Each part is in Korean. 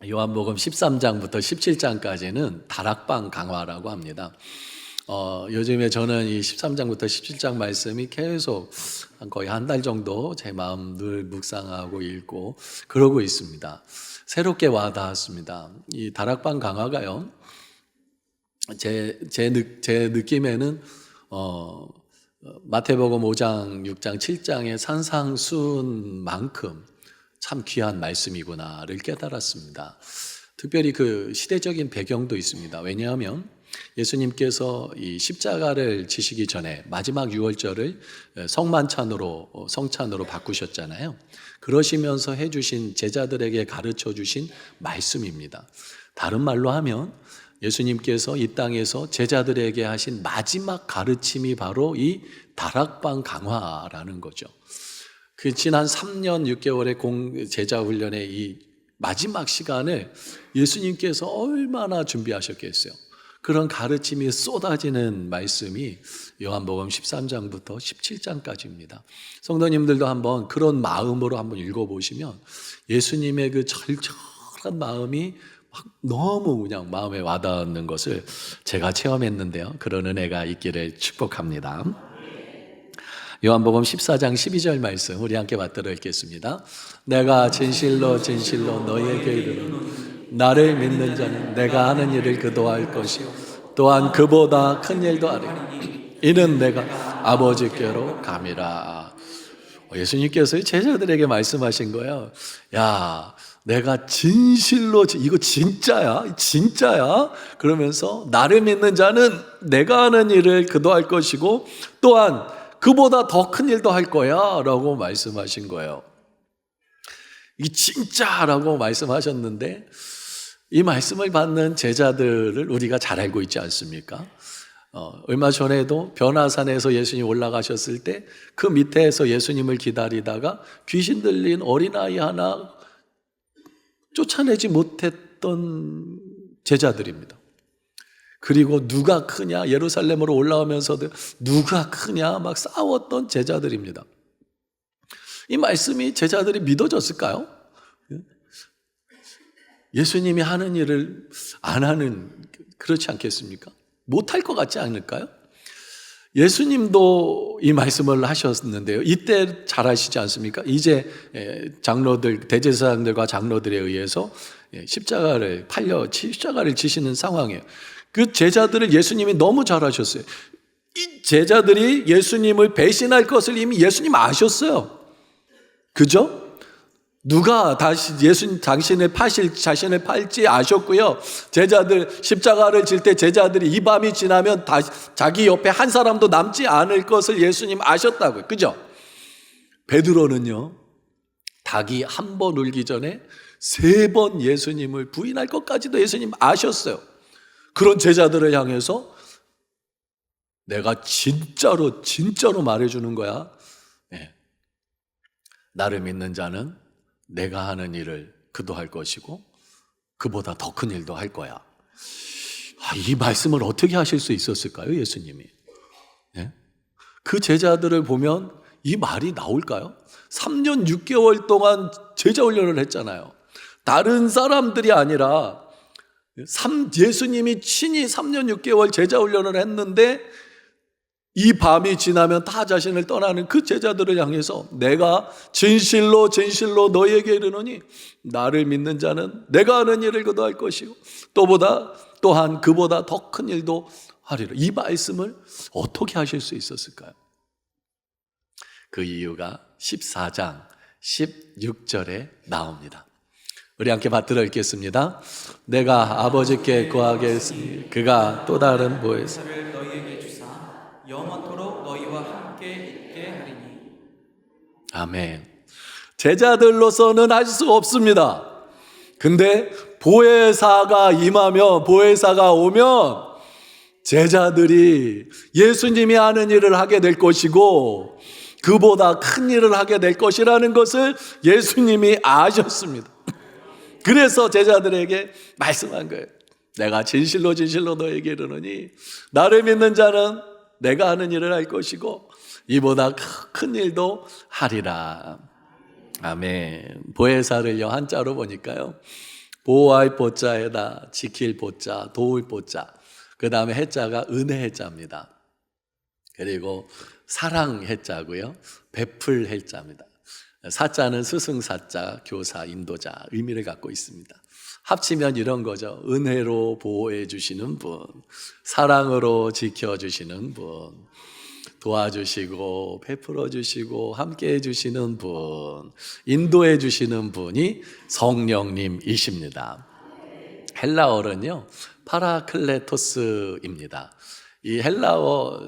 요한복음 13장부터 17장까지는 다락방 강화라고 합니다. 요즘에 저는 이 13장부터 17장 말씀이 계속 거의 한 달 정도 제 마음 늘 묵상하고 읽고 그러고 있습니다. 새롭게 와닿았습니다. 이 다락방 강화가요, 제 느낌에는 마태복음 5장, 6장, 7장의 산상수훈만큼 참 귀한 말씀이구나를 깨달았습니다. 특별히 그 시대적인 배경도 있습니다. 왜냐하면 예수님께서 이 십자가를 지시기 전에 마지막 유월절을 성찬으로 바꾸셨잖아요. 그러시면서 해주신 제자들에게 가르쳐 주신 말씀입니다. 다른 말로 하면 예수님께서 이 땅에서 제자들에게 하신 마지막 가르침이 바로 이 다락방 강화라는 거죠. 그 지난 3년 6개월의 제자 훈련의 이 마지막 시간을 예수님께서 얼마나 준비하셨겠어요. 그런 가르침이 쏟아지는 말씀이 요한복음 13장부터 17장까지입니다. 성도님들도 한번 그런 마음으로 한번 읽어보시면 예수님의 그 절절한 마음이 막 너무 그냥 마음에 와닿는 것을 제가 체험했는데요. 그런 은혜가 있기를 축복합니다. 요한복음 14장 12절 말씀 우리 함께 받들어 읽겠습니다. 내가 진실로 진실로 너희에게 이르노니 나를 믿는 자는 내가 하는 일을 그도 할 것이요 또한 그보다 큰 일도 하리니 이는 내가 아버지께로 감이라. 예수님께서 제자들에게 말씀하신 거예요. 야, 내가 진실로, 이거 진짜야? 진짜야? 그러면서 나를 믿는 자는 내가 하는 일을 그도 할 것이고 또한 그보다 더 큰 일도 할 거야 라고 말씀하신 거예요. 이게 진짜라고 말씀하셨는데 이 말씀을 받는 제자들을 우리가 잘 알고 있지 않습니까? 얼마 전에도 변화산에서 예수님 올라가셨을 때 그 밑에서 예수님을 기다리다가 귀신 들린 어린아이 하나 쫓아내지 못했던 제자들입니다. 그리고 누가 크냐, 예루살렘으로 올라오면서도 누가 크냐 막 싸웠던 제자들입니다. 이 말씀이 제자들이 믿어졌을까요? 예수님이 하는 일을 안 하는, 그렇지 않겠습니까? 못할 것 같지 않을까요? 예수님도 이 말씀을 하셨는데요. 이때 잘 아시지 않습니까? 이제 장로들, 대제사장들과 장로들에 의해서 십자가를 지시는 상황이에요. 그 제자들을 예수님이 너무 잘 아셨어요. 이 제자들이 예수님을 배신할 것을 이미 예수님 아셨어요. 그죠? 누가 다시 자신을 팔지 아셨고요. 제자들 십자가를 질 때 제자들이 이 밤이 지나면 다시 자기 옆에 한 사람도 남지 않을 것을 예수님 아셨다고요. 그죠? 베드로는요, 닭이 한 번 울기 전에 3번 예수님을 부인할 것까지도 예수님 아셨어요. 그런 제자들을 향해서 내가 진짜로 말해주는 거야. 네. 나를 믿는 자는 내가 하는 일을 그도 할 것이고 그보다 더 큰 일도 할 거야. 이 말씀을 어떻게 하실 수 있었을까요, 예수님이? 네? 그 제자들을 보면 이 말이 나올까요? 3년 6개월 동안 제자 훈련을 했잖아요. 다른 사람들이 아니라 예수님이 친히 3년 6개월 제자 훈련을 했는데 이 밤이 지나면 다 자신을 떠나는 그 제자들을 향해서 내가 진실로 너희에게 이르노니 나를 믿는 자는 내가 하는 일을 그도 할 것이고 또한 그보다 더 큰 일도 하리라. 이 말씀을 어떻게 하실 수 있었을까요? 그 이유가 14장 16절에 나옵니다. 우리 함께 받들어 읽겠습니다. 내가 아버지께 구하겠으니 그가 또 다른 보혜사를 너희에게 주사 영원토록 너희와 함께 있게 하리니. 아멘. 제자들로서는 할 수 없습니다. 근데 보혜사가 임하며 보혜사가 오면 제자들이 예수님이 하는 일을 하게 될 것이고 그보다 큰 일을 하게 될 것이라는 것을 예수님이 아셨습니다. 그래서 제자들에게 말씀한 거예요. 내가 진실로 너에게 이르노니 나를 믿는 자는 내가 하는 일을 할 것이고 이보다 큰 일도 하리라. 아멘. 보혜사를요 한자로 보니까요 보호할 보자에다 지킬 보자, 도울 보자. 그 다음에 해자가 은혜 해자입니다. 그리고 사랑 해자고요. 베풀 해자입니다. 사자는 스승사자, 교사, 인도자 의미를 갖고 있습니다. 합치면 이런 거죠. 은혜로 보호해 주시는 분, 사랑으로 지켜주시는 분, 도와주시고 베풀어 주시고 함께해 주시는 분, 인도해 주시는 분이 성령님이십니다. 헬라어는요 파라클레토스입니다. 이 헬라어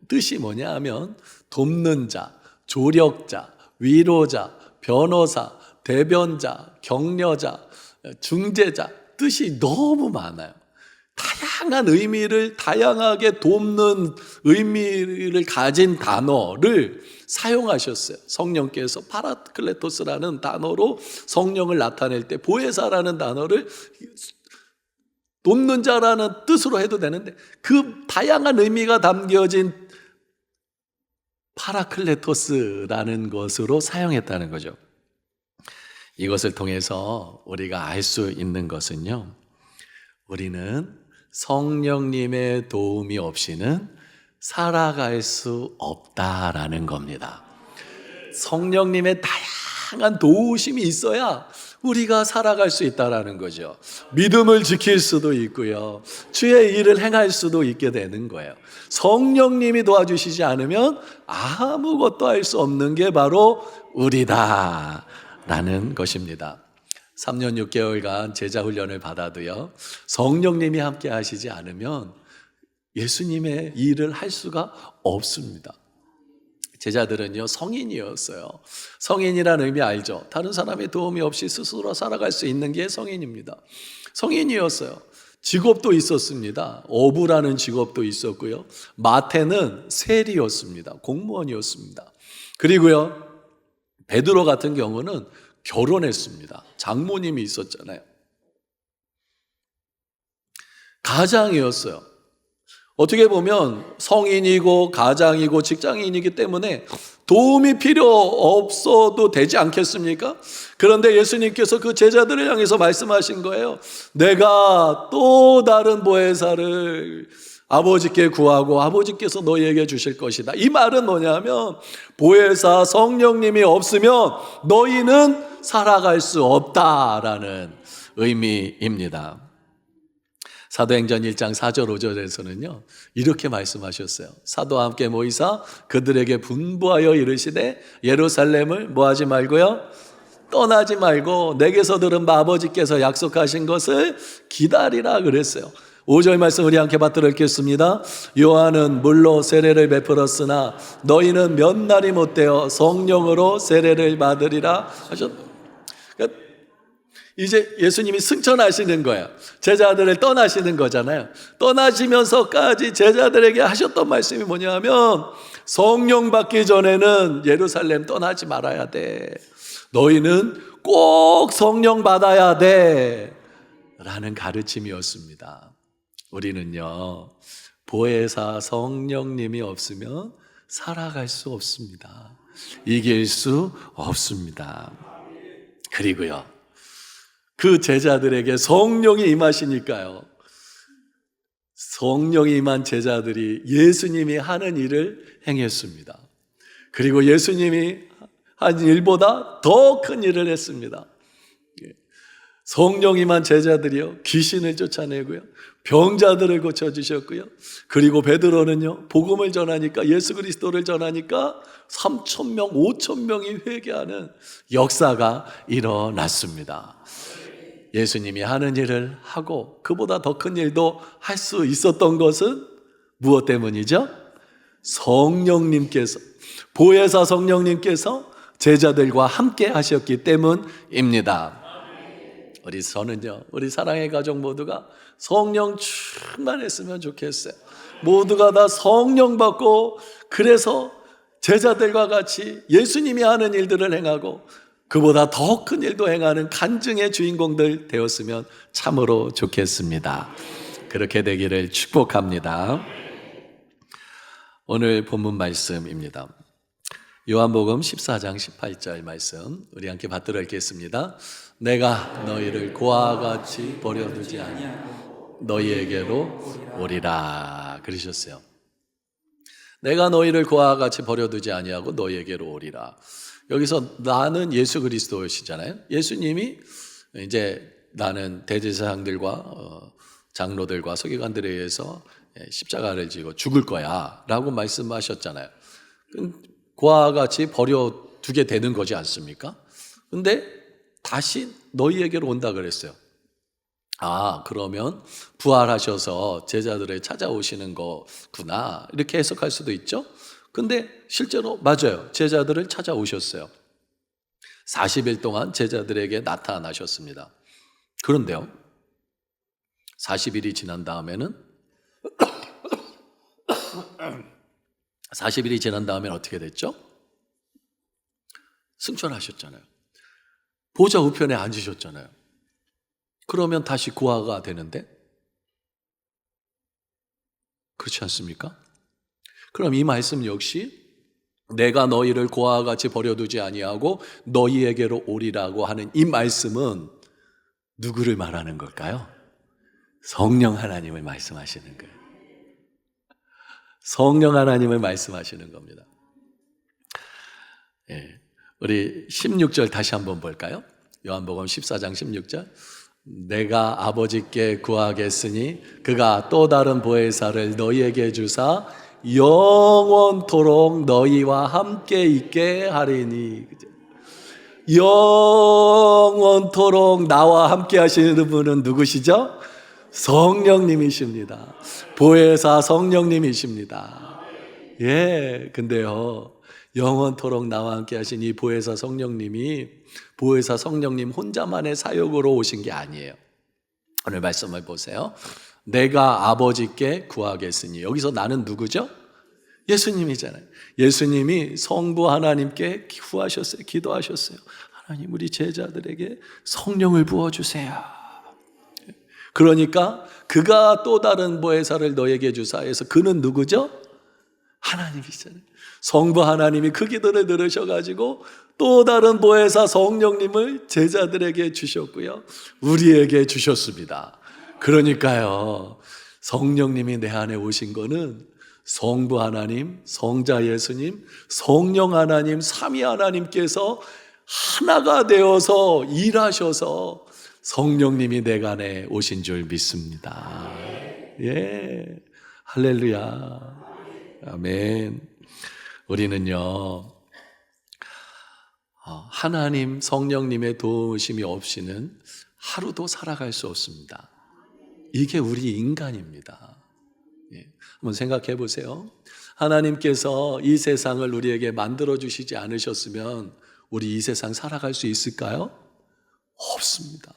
뜻이 뭐냐 하면 돕는 자, 조력자, 위로자, 변호사, 대변자, 격려자, 중재자 뜻이 너무 많아요. 다양한 의미를 다양하게 돕는 의미를 가진 단어를 사용하셨어요. 성령께서 파라클레토스라는 단어로 성령을 나타낼 때 보혜사라는 단어를 돕는 자라는 뜻으로 해도 되는데 그 다양한 의미가 담겨진 파라클레토스라는 것으로 사용했다는 거죠. 이것을 통해서 우리가 알 수 있는 것은요, 우리는 성령님의 도움이 없이는 살아갈 수 없다라는 겁니다. 성령님의 다양한 도우심이 있어야 우리가 살아갈 수 있다라는 거죠. 믿음을 지킬 수도 있고요, 주의 일을 행할 수도 있게 되는 거예요. 성령님이 도와주시지 않으면 아무것도 할 수 없는 게 바로 우리다라는 것입니다. 3년 6개월간 제자 훈련을 받아도요, 성령님이 함께 하시지 않으면 예수님의 일을 할 수가 없습니다. 제자들은요 성인이었어요. 성인이라는 의미 알죠? 다른 사람의 도움이 없이 스스로 살아갈 수 있는 게 성인입니다. 성인이었어요. 직업도 있었습니다. 어부라는 직업도 있었고요, 마태는 세리였습니다. 공무원이었습니다. 그리고요 베드로 같은 경우는 결혼했습니다. 장모님이 있었잖아요. 가장이었어요. 어떻게 보면 성인이고 가장이고 직장인이기 때문에 도움이 필요 없어도 되지 않겠습니까? 그런데 예수님께서 그 제자들을 향해서 말씀하신 거예요. 내가 또 다른 보혜사를 아버지께 구하고 아버지께서 너희에게 주실 것이다. 이 말은 뭐냐면 보혜사 성령님이 없으면 너희는 살아갈 수 없다라는 의미입니다. 사도행전 1장 4절 5절에서는요 이렇게 말씀하셨어요. 사도와 함께 모이사 그들에게 분부하여 이르시되 예루살렘을 뭐하지 말고요, 떠나지 말고 내게서 들은 바 아버지께서 약속하신 것을 기다리라 그랬어요. 5절 말씀 우리 함께 받들어 읽겠습니다. 요한은 물로 세례를 베풀었으나 너희는 몇 날이 못되어 성령으로 세례를 받으리라 하셨다. 이제 예수님이 승천하시는 거예요. 제자들을 떠나시는 거잖아요. 떠나시면서까지 제자들에게 하셨던 말씀이 뭐냐면 성령 받기 전에는 예루살렘 떠나지 말아야 돼. 너희는 꼭 성령 받아야 돼 라는 가르침이었습니다. 우리는요 보혜사 성령님이 없으면 살아갈 수 없습니다. 이길 수 없습니다. 그리고요 그 제자들에게 성령이 임하시니까요, 성령이 임한 제자들이 예수님이 하는 일을 행했습니다. 그리고 예수님이 한 일보다 더 큰 일을 했습니다. 성령 임한 제자들이요 귀신을 쫓아내고요, 병자들을 고쳐주셨고요, 그리고 베드로는요 복음을 전하니까, 예수 그리스도를 전하니까 3,000명 5,000명이 회개하는 역사가 일어났습니다. 예수님이 하는 일을 하고 그보다 더 큰 일도 할 수 있었던 것은 무엇 때문이죠? 성령님께서, 보혜사 성령님께서 제자들과 함께 하셨기 때문입니다. 저는요 우리 사랑의 가족 모두가 성령 충만했으면 좋겠어요. 모두가 다 성령 받고 그래서 제자들과 같이 예수님이 하는 일들을 행하고 그보다 더 큰 일도 행하는 간증의 주인공들 되었으면 참으로 좋겠습니다. 그렇게 되기를 축복합니다. 오늘 본문 말씀입니다. 요한복음 14장 18절 말씀 우리 함께 받들어 읽겠습니다. 내가 너희를 고아와 같이 버려두지 아니하고 너희에게로 오리라 그러셨어요. 내가 너희를 고아와 같이 버려두지 아니하고 너희에게로 오리라. 여기서 나는 예수 그리스도시잖아요. 예수님이 이제 나는 대제사장들과 장로들과 서기관들에 의해서 십자가를 지고 죽을 거야 라고 말씀하셨잖아요. 고아와 같이 버려두게 되는 거지 않습니까? 근데 다시 너희에게로 온다 그랬어요. 아, 그러면 부활하셔서 제자들을 찾아오시는 거구나 이렇게 해석할 수도 있죠. 근데 실제로 맞아요. 제자들을 찾아오셨어요. 40일 동안 제자들에게 나타나셨습니다. 그런데요, 40일이 지난 다음에는 40일이 지난 다음엔 어떻게 됐죠? 승천하셨잖아요. 보좌 우편에 앉으셨잖아요. 그러면 다시 고아가 되는데? 그렇지 않습니까? 그럼 이 말씀 역시 내가 너희를 고아와 같이 버려두지 아니하고 너희에게로 오리라고 하는 이 말씀은 누구를 말하는 걸까요? 성령 하나님을 말씀하시는 거예요. 성령 하나님을 말씀하시는 겁니다. 예, 우리 16절 다시 한번 볼까요? 요한복음 14장 16절. 내가 아버지께 구하겠으니 그가 또 다른 보혜사를 너희에게 주사 영원토록 너희와 함께 있게 하리니. 영원토록 나와 함께 하시는 분은 누구시죠? 성령님이십니다. 보혜사 성령님이십니다. 예, 근데요, 영원토록 나와 함께 하신 이 보혜사 성령님이 보혜사 성령님 혼자만의 사역으로 오신 게 아니에요. 오늘 말씀을 보세요. 내가 아버지께 구하겠으니, 여기서 나는 누구죠? 예수님이잖아요. 예수님이 성부 하나님께 구하셨어요. 기도하셨어요. 하나님, 우리 제자들에게 성령을 부어주세요. 그러니까 그가 또 다른 보혜사를 너에게 주사 해서 그는 누구죠? 하나님이잖아요. 성부 하나님이 그 기도를 들으셔가지고 또 다른 보혜사 성령님을 제자들에게 주셨고요, 우리에게 주셨습니다. 그러니까요, 성령님이 내 안에 오신 거는 성부 하나님, 성자 예수님, 성령 하나님, 삼위 하나님께서 하나가 되어서 일하셔서 성령님이 내 안에 오신 줄 믿습니다. 예, 할렐루야, 아멘. 우리는요, 하나님 성령님의 도우심이 없이는 하루도 살아갈 수 없습니다. 이게 우리 인간입니다. 예, 한번 생각해 보세요. 하나님께서 이 세상을 우리에게 만들어 주시지 않으셨으면 우리 이 세상 살아갈 수 있을까요? 없습니다.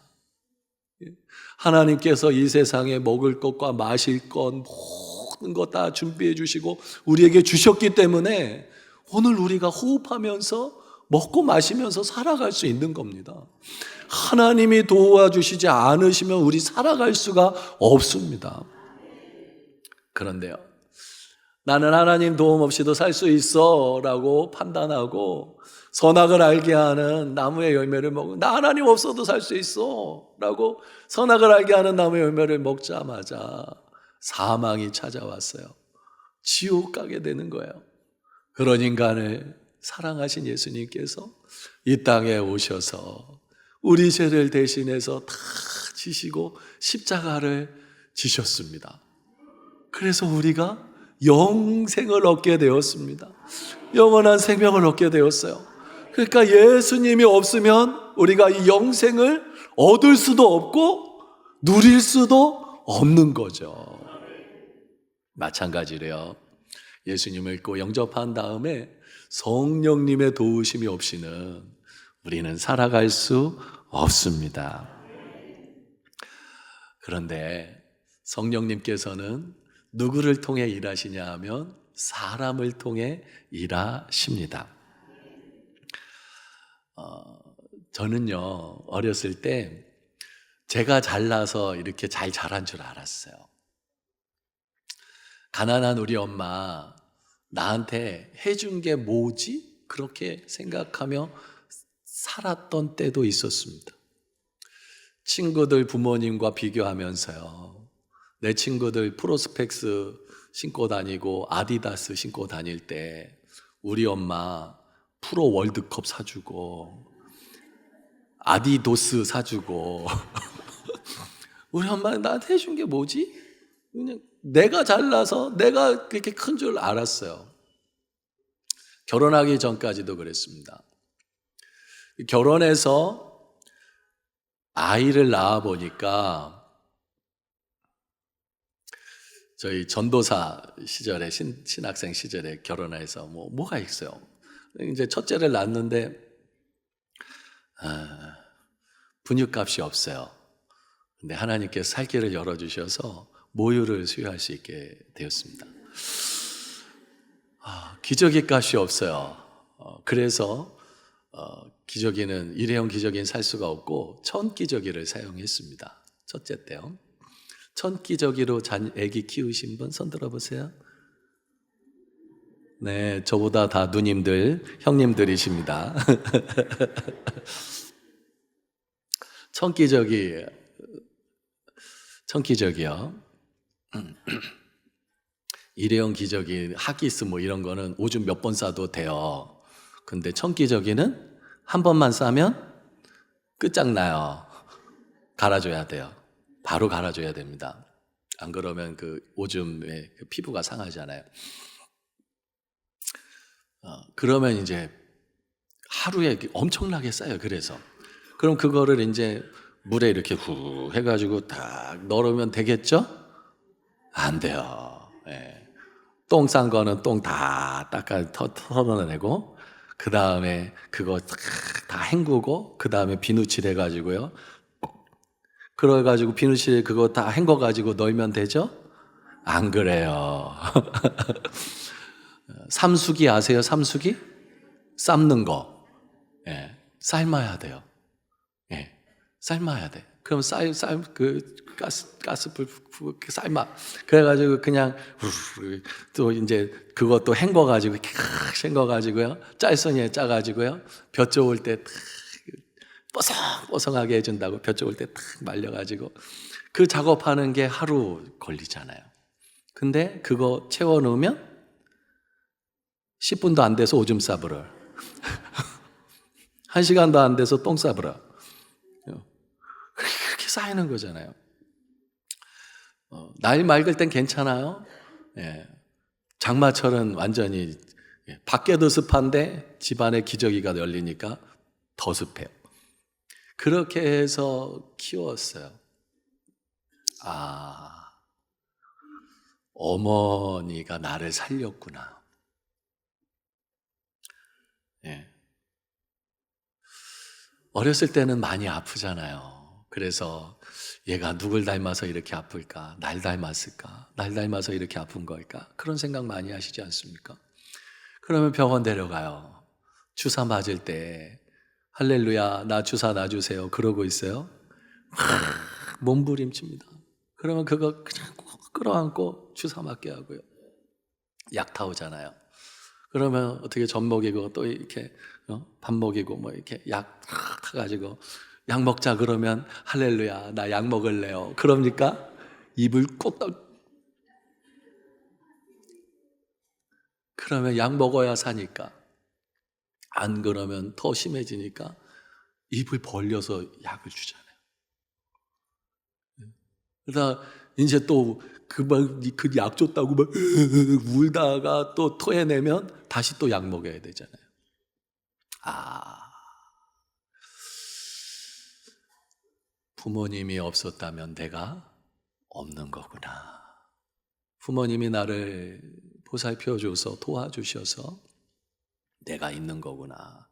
하나님께서 이 세상에 먹을 것과 마실 것 모든 것 다 준비해 주시고 우리에게 주셨기 때문에 오늘 우리가 호흡하면서 먹고 마시면서 살아갈 수 있는 겁니다. 하나님이 도와주시지 않으시면 우리 살아갈 수가 없습니다. 그런데요, 나는 하나님 도움 없이도 살 수 있어 라고 판단하고 선악을 알게 하는 나무의 열매를 먹고, 나 하나님 없어도 살 수 있어 라고 선악을 알게 하는 나무의 열매를 먹자마자 사망이 찾아왔어요. 지옥 가게 되는 거예요. 그런 인간을 사랑하신 예수님께서 이 땅에 오셔서 우리 죄를 대신해서 다 지시고 십자가를 지셨습니다. 그래서 우리가 영생을 얻게 되었습니다. 영원한 생명을 얻게 되었어요. 그러니까 예수님이 없으면 우리가 이 영생을 얻을 수도 없고 누릴 수도 없는 거죠. 마찬가지로요, 예수님을 믿고 영접한 다음에 성령님의 도우심이 없이는 우리는 살아갈 수 없습니다. 그런데 성령님께서는 누구를 통해 일하시냐 하면 사람을 통해 일하십니다. 저는요, 어렸을 때 제가 잘나서 이렇게 잘 자란 줄 알았어요. 가난한 우리 엄마 나한테 해준 게 뭐지? 그렇게 생각하며 살았던 때도 있었습니다. 친구들 부모님과 비교하면서요. 내 친구들 프로스펙스 신고 다니고 아디다스 신고 다닐 때 우리 엄마 프로 월드컵 사주고 아디도스 사주고 우리 엄마가 나한테 해준 게 뭐지? 그냥 내가 잘나서 내가 그렇게 큰 줄 알았어요. 결혼하기 전까지도 그랬습니다. 결혼해서 아이를 낳아 보니까 저희 전도사 시절에 신학생 시절에 결혼해서 뭐가 있어요. 이제 첫째를 낳았는데 분유값이 없어요. 근데 하나님께서 살 길을 열어주셔서 모유를 수유할 수 있게 되었습니다. 기저귀 값이 없어요. 그래서 기저귀는 일회용 기저귀는 살 수가 없고 천기저귀를 사용했습니다. 첫째 때요. 천기저귀로 아기 키우신 분 손 들어보세요. 네, 저보다 다 누님들, 형님들이십니다. 천기저귀요. 일회용 기저귀, 하기스 이런 거는 오줌 몇 번 싸도 돼요. 근데 천기저귀는 한 번만 싸면 끝장나요. 갈아줘야 돼요. 바로 갈아줘야 됩니다. 안 그러면 그 오줌에 피부가 상하잖아요. 그러면 이제 하루에 엄청나게 싸요. 그럼 그거를 이제 물에 이렇게 후 해가지고 딱 넣으면 되겠죠? 안 돼요. 예. 똥 싼 거는 똥 다 닦아 털어내고 그 다음에 그거 다 헹구고 그 다음에 비누칠 해가지고요. 그래가지고 비누칠 그거 다 헹궈가지고 넣으면 되죠? 안 그래요. 삼수기 아세요? 삼수기? 삶는 거. 예. 삶아야 돼요. 예. 삶아야 돼. 그럼 가스불 삶아. 그래가지고 그냥 또 이제 그것도 헹궈가지고 헹궈가지고요. 짤선이에 짜가지고요. 볕 좋을 때 뽀송뽀송하게 해준다고 볕 좋을 때 탁 말려가지고 그 작업하는 게 하루 걸리잖아요. 근데 그거 채워 넣으면 10분도 안 돼서 오줌 싸버려. 1시간도 안 돼서 똥 싸버려. 그렇게 쌓이는 거잖아요. 날 맑을 땐 괜찮아요. 예. 장마철은 완전히 밖에도 습한데 집안에 기저귀가 열리니까 더 습해요. 그렇게 해서 키웠어요. 어머니가 나를 살렸구나. 예. 어렸을 때는 많이 아프잖아요. 그래서 얘가 누굴 닮아서 이렇게 아플까? 날 닮았을까? 날 닮아서 이렇게 아픈 걸까? 그런 생각 많이 하시지 않습니까? 그러면 병원 데려가요. 주사 맞을 때 할렐루야 나 주사 놔주세요 그러고 있어요. 몸부림칩니다. 그러면 그거 그냥 꼭 끌어안고 주사 맞게 하고요. 약 타오잖아요. 그러면 어떻게 젖 먹이고 또 이렇게 밥 먹이고 이렇게 약 타가지고 약 먹자 그러면 할렐루야 나 약 먹을래요. 그럽니까? 입을 꼭 그러면 약 먹어야 사니까. 안 그러면 더 심해지니까 입을 벌려서 약을 주잖아요. 그러다 이제 또 그 약 줬다고 막 울다가 또 토해내면 다시 또 약 먹여야 되잖아요. 부모님이 없었다면 내가 없는 거구나. 부모님이 나를 보살펴줘서 도와주셔서 내가 있는 거구나.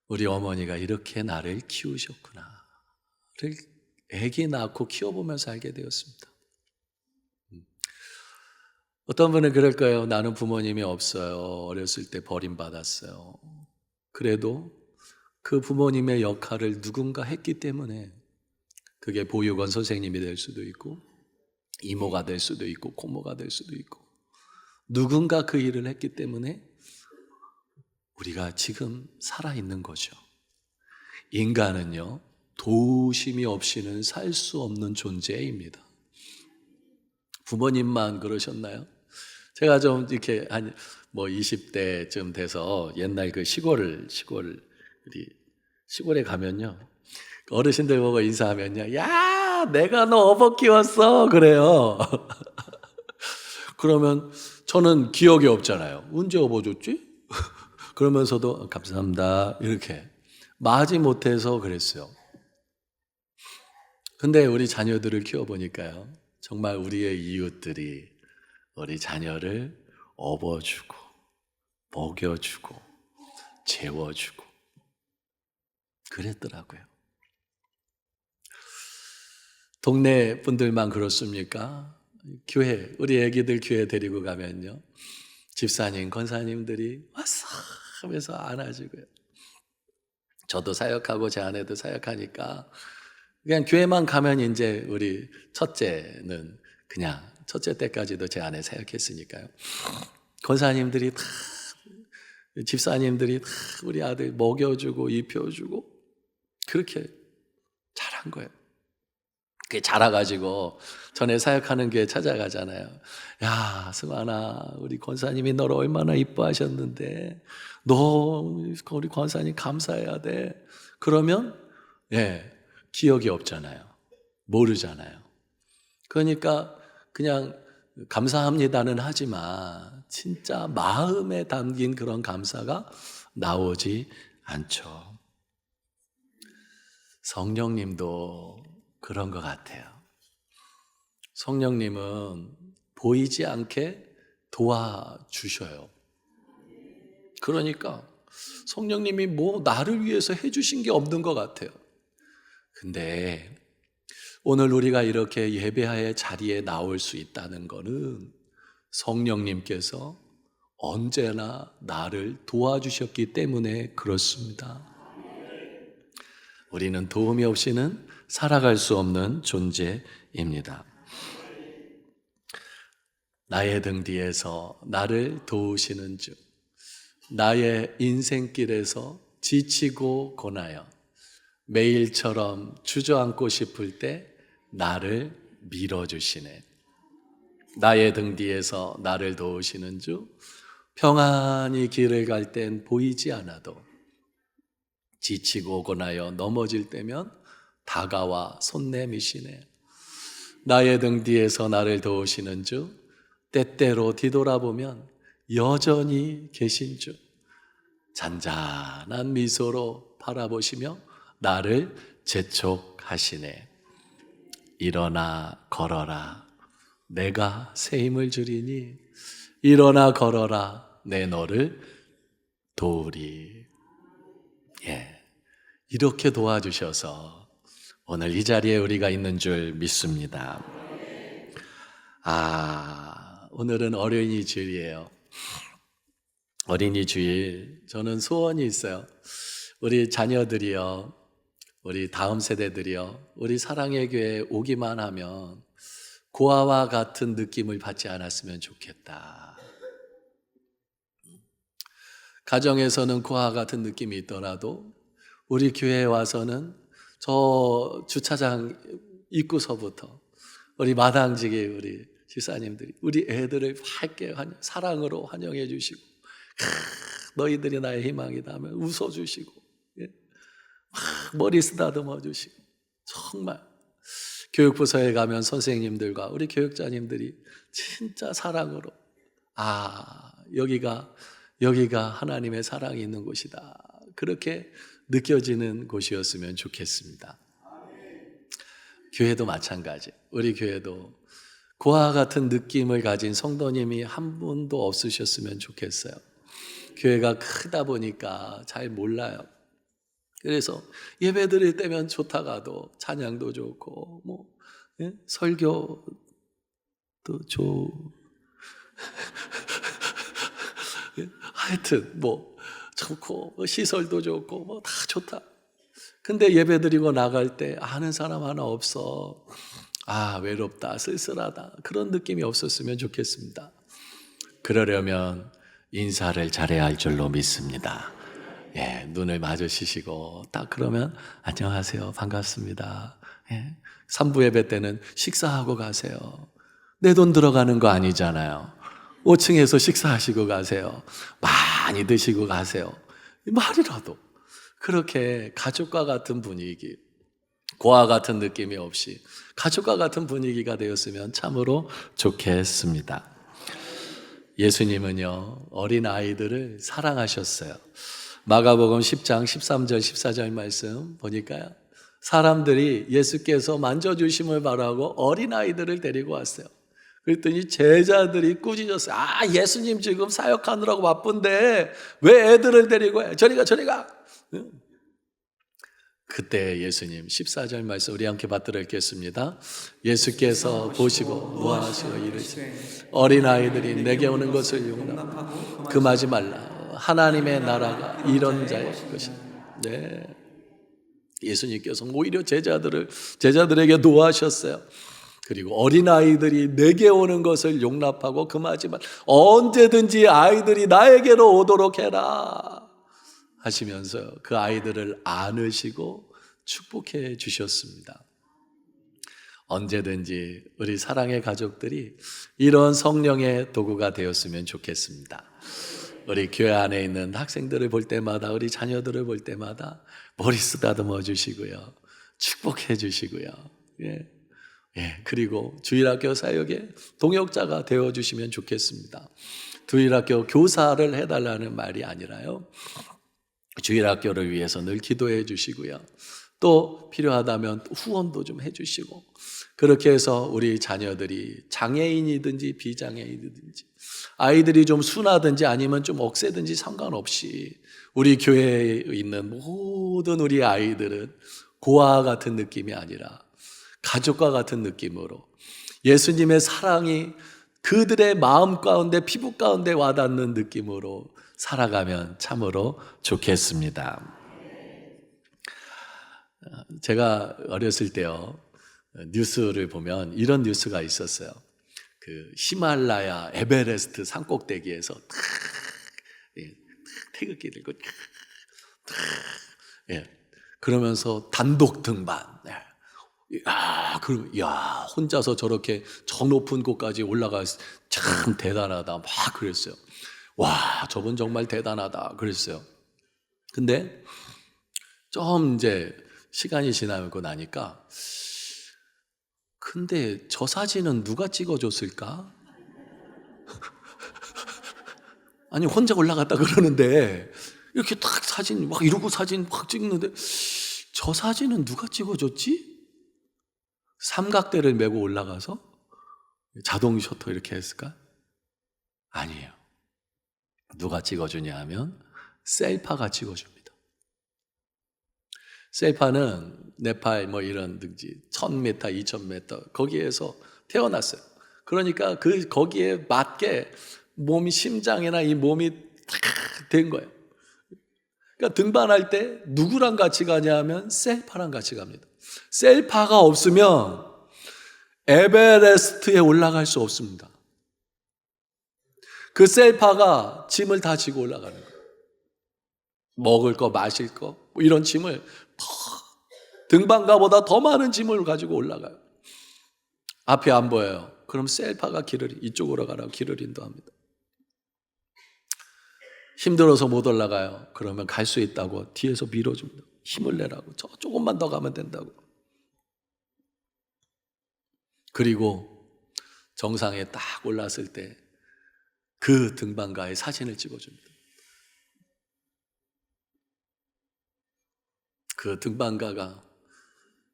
우리 어머니가 이렇게 나를 키우셨구나. 아기 낳고 키워보면서 알게 되었습니다. 어떤 분은 그럴 거예요. 나는 부모님이 없어요. 어렸을 때 버림받았어요. 그래도 그 부모님의 역할을 누군가 했기 때문에 그게 보육원 선생님이 될 수도 있고 이모가 될 수도 있고 고모가 될 수도 있고 누군가 그 일을 했기 때문에 우리가 지금 살아있는 거죠. 인간은요, 도우심이 없이는 살 수 없는 존재입니다. 부모님만 그러셨나요? 제가 좀 이렇게 한 20대쯤 돼서 옛날 그 시골에 가면요, 어르신들 보고 인사하면요, 야, 내가 너 어버 키웠어 그래요. 그러면 저는 기억이 없잖아요. 언제 어버 줬지? 그러면서도 감사합니다 이렇게 마지 못해서 그랬어요. 근데 우리 자녀들을 키워보니까요, 정말 우리의 이웃들이 우리 자녀를 업어주고 먹여주고 재워주고 그랬더라고요. 동네 분들만 그렇습니까? 교회, 우리 애기들 교회 데리고 가면요, 집사님, 권사님들이 왔어 하면서 안아주고요. 저도 사역하고 제 아내도 사역하니까 그냥 교회만 가면 이제 우리 첫째는 그냥 첫째 때까지도 제 아내 사역했으니까요. 권사님들이 다, 집사님들이 다 우리 아들 먹여주고 입혀주고 그렇게 잘한 거예요. 그게 자라가지고 전에 사역하는 교회 찾아가잖아요. 야, 승환아, 우리 권사님이 너를 얼마나 이뻐하셨는데 너 우리 권사님 감사해야 돼. 그러면 기억이 없잖아요. 모르잖아요. 그러니까 그냥 감사합니다는 하지만 진짜 마음에 담긴 그런 감사가 나오지 않죠. 성령님도 그런 것 같아요. 성령님은 보이지 않게 도와주셔요. 그러니까 성령님이 나를 위해서 해주신 게 없는 것 같아요. 근데 오늘 우리가 이렇게 예배의 자리에 나올 수 있다는 것은 성령님께서 언제나 나를 도와주셨기 때문에 그렇습니다. 우리는 도움이 없이는 살아갈 수 없는 존재입니다. 나의 등 뒤에서 나를 도우시는 주, 나의 인생길에서 지치고 고나여 매일처럼 주저앉고 싶을 때 나를 밀어주시네. 나의 등 뒤에서 나를 도우시는 주, 평안히 길을 갈 땐 보이지 않아도 지치고 고나여 넘어질 때면 다가와 손 내미시네. 나의 등 뒤에서 나를 도우시는 주, 때때로 뒤돌아보면 여전히 계신 주, 잔잔한 미소로 바라보시며 나를 재촉하시네. 일어나 걸어라, 내가 새 힘을 주리니 일어나 걸어라, 내 너를 도우리. 이렇게 도와주셔서 오늘 이 자리에 우리가 있는 줄 믿습니다. 오늘은 어린이 주일이에요. 어린이 주일, 저는 소원이 있어요. 우리 자녀들이요, 우리 다음 세대들이요, 우리 사랑의 교회에 오기만 하면 고아와 같은 느낌을 받지 않았으면 좋겠다. 가정에서는 고아 같은 느낌이 있더라도 우리 교회에 와서는 저 주차장 입구서부터 우리 마당지기 우리 집사님들이 우리 애들을 밝게 사랑으로 환영해 주시고, 너희들이 나의 희망이다 하면 웃어주시고, 머리 쓰다듬어 주시고, 정말 교육부서에 가면 선생님들과 우리 교육자님들이 진짜 사랑으로, 여기가 하나님의 사랑이 있는 곳이다, 그렇게 느껴지는 곳이었으면 좋겠습니다. 교회도 마찬가지. 우리 교회도 고아 같은 느낌을 가진 성도님이 한 분도 없으셨으면 좋겠어요. 교회가 크다 보니까 잘 몰라요. 그래서 예배 드릴 때면 좋다가도 찬양도 좋고 설교도 하여튼 좋고 시설도 좋고 다 좋다. 근데 예배 드리고 나갈 때 아는 사람 하나 없어. 외롭다, 쓸쓸하다, 그런 느낌이 없었으면 좋겠습니다. 그러려면 인사를 잘해야 할 줄로 믿습니다. 예, 눈을 마주치시고 딱 그러면 안녕하세요, 반갑습니다. 예, 3부 예배 때는 식사하고 가세요. 내 돈 들어가는 거 아니잖아요. 5층에서 식사하시고 가세요. 많이 드시고 가세요. 말이라도 그렇게 가족과 같은 분위기, 고아 같은 느낌이 없이 가족과 같은 분위기가 되었으면 참으로 좋겠습니다. 예수님은요, 어린 아이들을 사랑하셨어요. 마가복음 10장 13절 14절 말씀 보니까요, 사람들이 예수께서 만져주심을 바라고 어린 아이들을 데리고 왔어요. 그랬더니 제자들이 꾸짖었어요. 아, 예수님 지금 사역하느라고 바쁜데 왜 애들을 데리고 해? 저리 가, 저리 가. 그때 예수님 14절 말씀 우리 함께 받들어 읽겠습니다. 예수께서 보시고 노하시어 이르시되 어린아이들이 내게 오는 것을 용납하고 금하지 말라. 하나님의 나라가 이런 자의 것이다. 네. 예수님께서 오히려 제자들에게 노하셨어요. 그리고 어린아이들이 내게 오는 것을 용납하고 금하지 말라. 언제든지 아이들이 나에게로 오도록 해라 하시면서 그 아이들을 안으시고 축복해 주셨습니다. 언제든지 우리 사랑의 가족들이 이런 성령의 도구가 되었으면 좋겠습니다. 우리 교회 안에 있는 학생들을 볼 때마다, 우리 자녀들을 볼 때마다 머리 쓰다듬어 주시고요, 축복해 주시고요. 예. 예, 그리고 주일학교 사역에 동역자가 되어 주시면 좋겠습니다. 주일학교 교사를 해달라는 말이 아니라요, 주일학교를 위해서 늘 기도해 주시고요, 또 필요하다면 후원도 좀 해주시고, 그렇게 해서 우리 자녀들이 장애인이든지 비장애인이든지 아이들이 좀 순하든지 아니면 좀 억세든지 상관없이 우리 교회에 있는 모든 우리 아이들은 고아와 같은 느낌이 아니라 가족과 같은 느낌으로 예수님의 사랑이 그들의 마음 가운데, 피부 가운데 와닿는 느낌으로 살아가면 참으로 좋겠습니다. 제가 어렸을 때요, 뉴스를 보면 이런 뉴스가 있었어요. 그 히말라야 에베레스트 산꼭대기에서 태극기 들고 그러면서 단독 등반. 그럼 혼자서 저렇게 저 높은 곳까지 올라가 참 대단하다 막 그랬어요. 와, 저분 정말 대단하다 그랬어요. 근데 좀 이제 시간이 지나고 나니까, 근데 저 사진은 누가 찍어줬을까? 아니, 혼자 올라갔다 그러는데 이렇게 딱 사진 막 이러고 사진 확 찍는데 저 사진은 누가 찍어줬지? 삼각대를 메고 올라가서 자동 셔터 이렇게 했을까? 아니에요. 누가 찍어주냐 하면 셀파가 찍어줍니다. 셀파는 네팔 뭐 이런 등지 1000m, 2000m 거기에서 태어났어요. 그러니까 거기에 맞게 몸이, 심장이나 이 몸이 탁 된 거예요. 그러니까 등반할 때 누구랑 같이 가냐 하면 셀파랑 같이 갑니다. 셀파가 없으면 에베레스트에 올라갈 수 없습니다. 그 셀파가 짐을 다 지고 올라가는 거예요. 먹을 거, 마실 거, 뭐 이런 짐을 등반가보다 더 많은 짐을 가지고 올라가요. 앞이 안 보여요. 그럼 셀파가 이쪽으로 가라고 길을 인도합니다. 힘들어서 못 올라가요. 그러면 갈 수 있다고 뒤에서 밀어줍니다. 힘을 내라고. 조금만 더 가면 된다고. 그리고 정상에 딱 올랐을 때 그 등반가의 사진을 찍어줍니다. 그 등반가가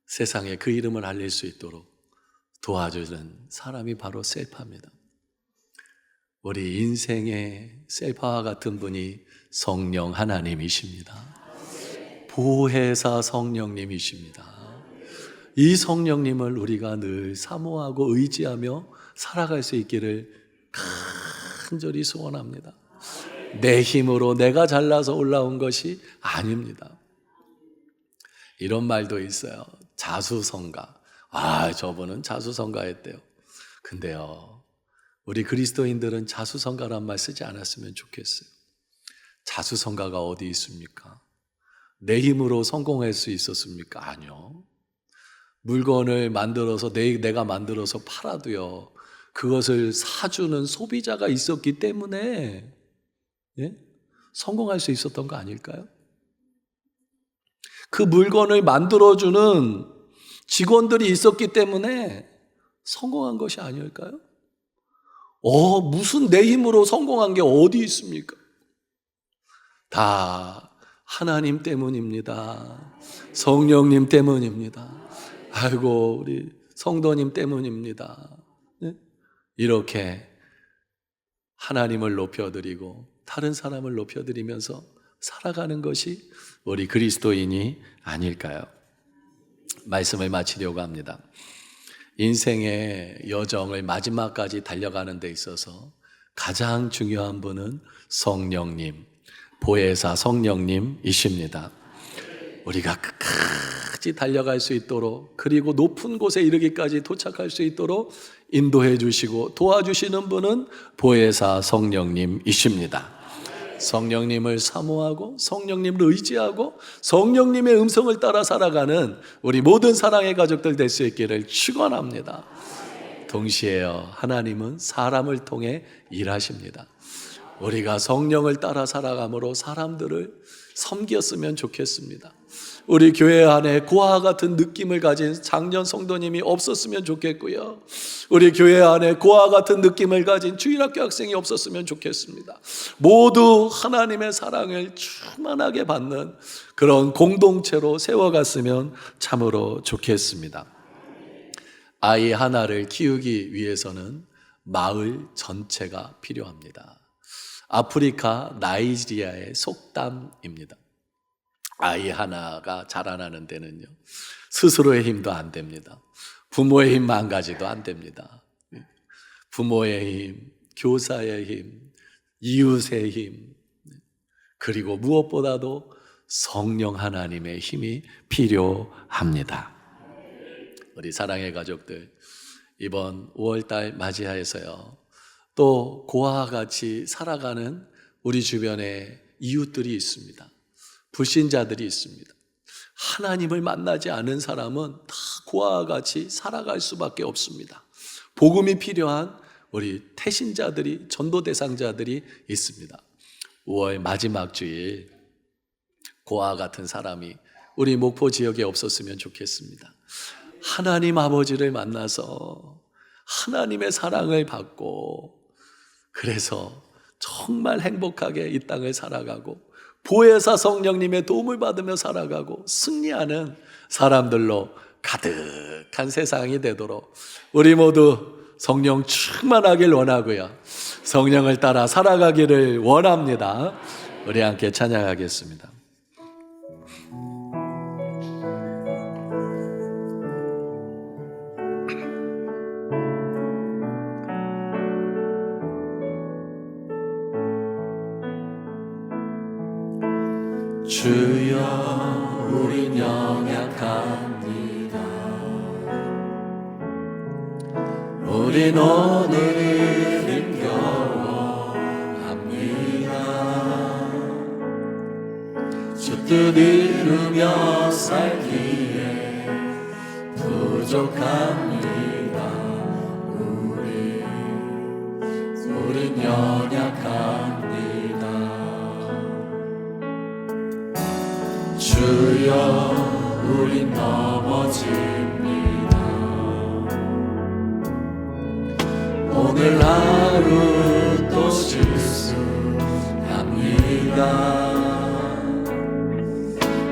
세상에 그 이름을 알릴 수 있도록 도와주는 사람이 바로 셀파입니다. 우리 인생의 셀파와 같은 분이 성령 하나님이십니다. 보혜사 성령님이십니다. 이 성령님을 우리가 늘 사모하고 의지하며 살아갈 수 있기를 간절히 소원합니다. 내 힘으로 내가 잘나서 올라온 것이 아닙니다. 이런 말도 있어요. 자수성가. 저분은 자수성가했대요. 근데요, 우리 그리스도인들은 자수성가란 말 쓰지 않았으면 좋겠어요. 자수성가가 어디 있습니까? 내 힘으로 성공할 수 있었습니까? 아니요. 물건을 만들어서 내가 만들어서 팔아도요, 그것을 사주는 소비자가 있었기 때문에 성공할 수 있었던 거 아닐까요? 그 물건을 만들어주는 직원들이 있었기 때문에 성공한 것이 아닐까요? 무슨 내 힘으로 성공한 게 어디 있습니까? 다 하나님 때문입니다. 성령님 때문입니다. 아이고, 우리 성도님 때문입니다. 네? 이렇게 하나님을 높여드리고 다른 사람을 높여드리면서 살아가는 것이 우리 그리스도인이 아닐까요? 말씀을 마치려고 합니다. 인생의 여정을 마지막까지 달려가는 데 있어서 가장 중요한 분은 성령님, 보혜사 성령님이십니다. 우리가 끝까지 달려갈 수 있도록, 그리고 높은 곳에 이르기까지 도착할 수 있도록 인도해 주시고 도와주시는 분은 보혜사 성령님이십니다. 성령님을 사모하고 성령님을 의지하고 성령님의 음성을 따라 살아가는 우리 모든 사랑의 가족들 될 수 있기를 축원합니다. 동시에요, 하나님은 사람을 통해 일하십니다. 우리가 성령을 따라 살아감으로 사람들을 섬겼으면 좋겠습니다. 우리 교회 안에 고아 같은 느낌을 가진 장년 성도님이 없었으면 좋겠고요, 우리 교회 안에 고아 같은 느낌을 가진 주일학교 학생이 없었으면 좋겠습니다. 모두 하나님의 사랑을 충만하게 받는 그런 공동체로 세워갔으면 참으로 좋겠습니다. 아이 하나를 키우기 위해서는 마을 전체가 필요합니다. 아프리카 나이지리아의 속담입니다. 아이 하나가 자라나는 데는요, 스스로의 힘도 안 됩니다. 부모의 힘만 가지도 안 됩니다. 부모의 힘, 교사의 힘, 이웃의 힘, 그리고 무엇보다도 성령 하나님의 힘이 필요합니다. 우리 사랑의 가족들, 이번 5월달 맞이하여서요, 또 고아와 같이 살아가는 우리 주변에 이웃들이 있습니다. 불신자들이 있습니다. 하나님을 만나지 않은 사람은 다 고아와 같이 살아갈 수밖에 없습니다. 복음이 필요한 우리 태신자들이, 전도 대상자들이 있습니다. 5월 마지막 주일 고아와 같은 사람이 우리 목포 지역에 없었으면 좋겠습니다. 하나님 아버지를 만나서 하나님의 사랑을 받고, 그래서 정말 행복하게 이 땅을 살아가고 보혜사 성령님의 도움을 받으며 살아가고 승리하는 사람들로 가득한 세상이 되도록 우리 모두 성령 충만하길 원하고요, 성령을 따라 살아가기를 원합니다. 우리 함께 찬양하겠습니다. 주여, 우린 연약합니다. 우린 오늘 힘겨워합니다. 주 뜻 이루며 살기에 부족합니다. 우린 연약합니다. 주여, 우린 넘어집니다. 오늘 하루 또 실수합니다.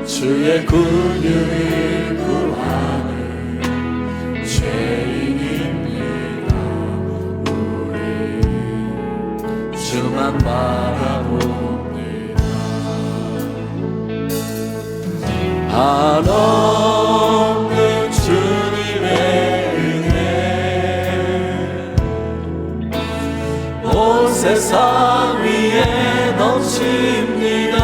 주의 긍휼을 구하는 죄인입니다. 우리 주만 바라봅니다. 한없는 주님의 은혜 온 세상 위에 넘칩니다.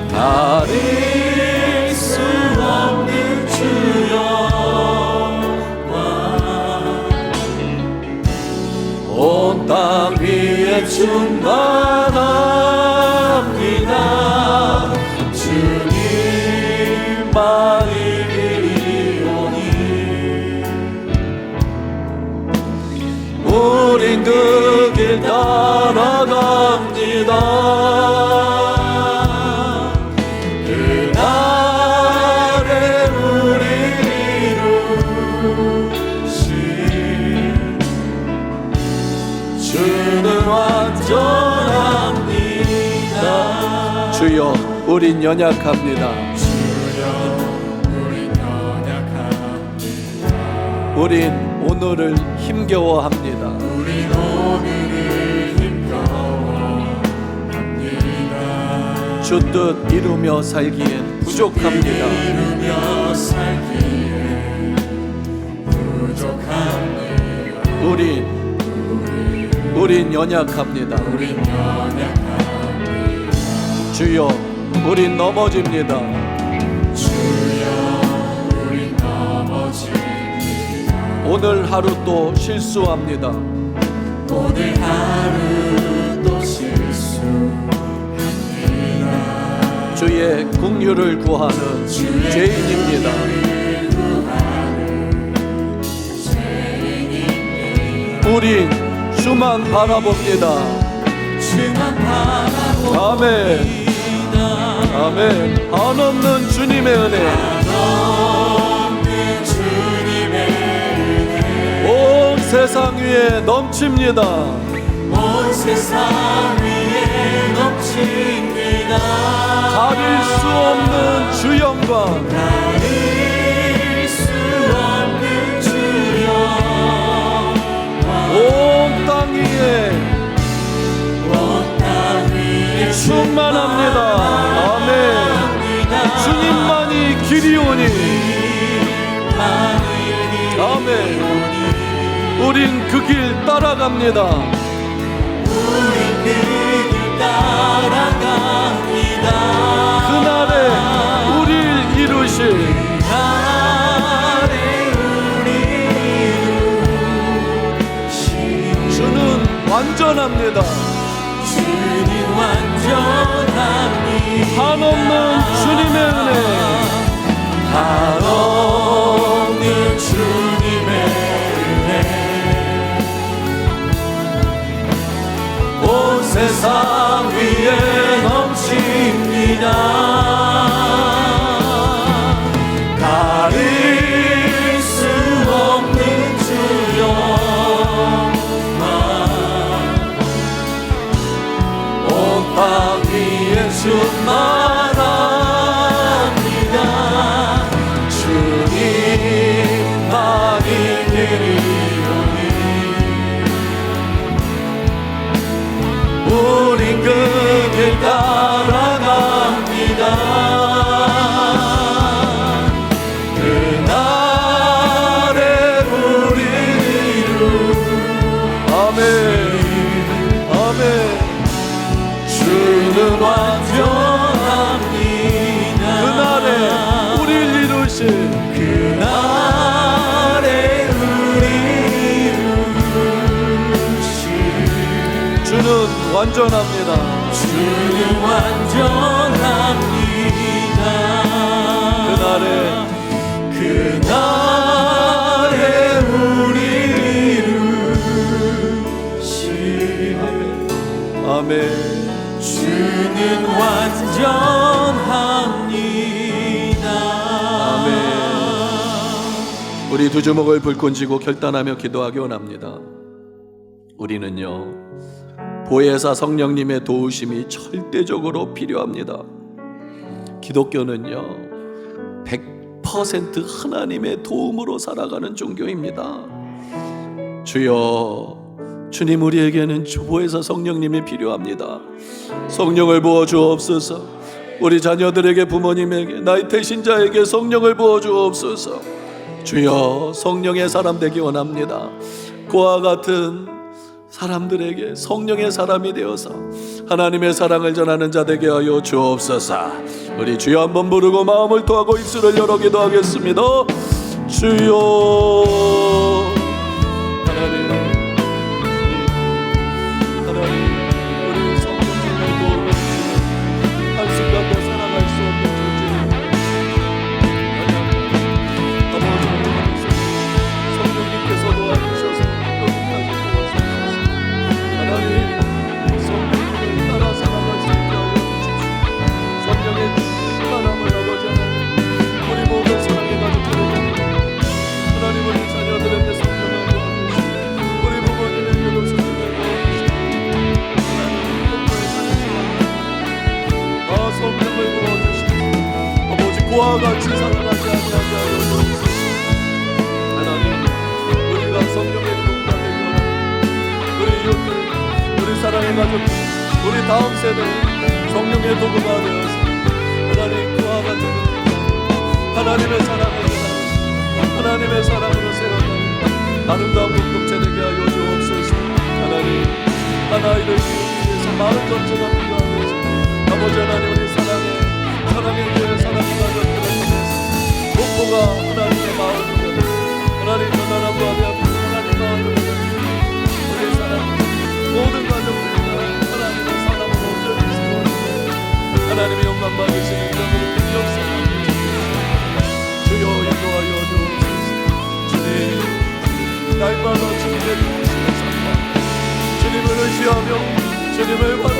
가릴 수 없는 주여와 충만합니다. 주님만이 그리오니 우린 그 길 따라갑니다. 그날에 우리를 이루신 주는 완전합니다. 주여 우린 연약합니다. 우린 오늘을 힘겨워합니다. 주 뜻 이루며 살기엔 부족합니다. 우린 연약합니다. 주여 우린 넘어집니다. 오늘 하루 또 실수합니다. 오늘 하루 또 실수합니다. 주의 긍휼을 구하는 죄인입니다. 우린 주만 바라봅니다. 아멘. 아멘. 한없는 주님의 은혜, 온 세상 위에 넘칩니다. 온 세상 위에 넘칩니다. 가릴 수 없는 주 영광, 가릴 수 없는 주 영광, 온 땅 위에 충만합니다. 아멘. 주님만이 길이오니. 아멘. 우린 그 길 따라갑니다. 우린 그 길 따라갑니다. 그날에 우릴 이루실, 주는 완전합니다. 주는 완전합니다. 한없는 주님의 은혜, 한없는 주님의 온 세상 위에 넘칩니다. 가릴 수 없는 주 영광, 온 땅 위에 충만합니다. 주님만이 그리오니 우린 그 길 따라갑니다. 그날에 우리 이루. 아멘. 아멘. 주는 완전합니다. 그날에 우리를 이루신, 그날에 우리 이루신 주는 완전합니다. 주는 완전합니다. 그날에 우리 이루신. 아멘. 주는 완전합니다. 아멘. 우리 두 주먹을 불끈 쥐고 결단하며 기도하기 원합니다. 우리는요, 보혜사 성령님의 도우심이 절대적으로 필요합니다. 기독교는요 100% 하나님의 도움으로 살아가는 종교입니다. 주여, 주님, 우리에게는 보혜사 성령님이 필요합니다. 성령을 부어 주옵소서. 우리 자녀들에게, 부모님에게, 나의 태신자에게 성령을 부어 주옵소서. 주여, 성령의 사람 되기 원합니다. 그와 같은 사람들에게 성령의 사람이 되어서 하나님의 사랑을 전하는 자 되게 하여 주옵소서. 우리 주여 한번 부르고 마음을 토하고 입술을 열어 기도하겠습니다. 주여. 하나님, 하나님. 그와 같이 살아가지 아니하게 하여 주옵소서. 하나님, 우리가 성령의 동반되기 원합니다. 우리 이웃들, 우리 사랑의 가족들, 우리 다음 세대 성령의 도구가 되어서 하나님 그와 같은 하나님의 사랑을 전하고 하나님의 사랑으로 세워가는 아름다운 공동체 되게 하여 주옵소서. 하나님, 하나이를 이루기 위해서 마을 전체가 필요하면서 아버지 하나님, 우리 사랑의 교회 사랑의 가족들을 통해서 목포가 하나님의 마을로 되고 하나님 전하나무와 대한민국 하나님 마을로 되고 우리 사랑 모든 가족들과 하나님의 사랑으로 온전히 세워주고 하나님의 영광 받으시는 이름으로 역사하고 주여 인도하여 주옵소서. 주님, 날마다 주님의 도우심을 삼아 주님을 의지하며 주님을 바라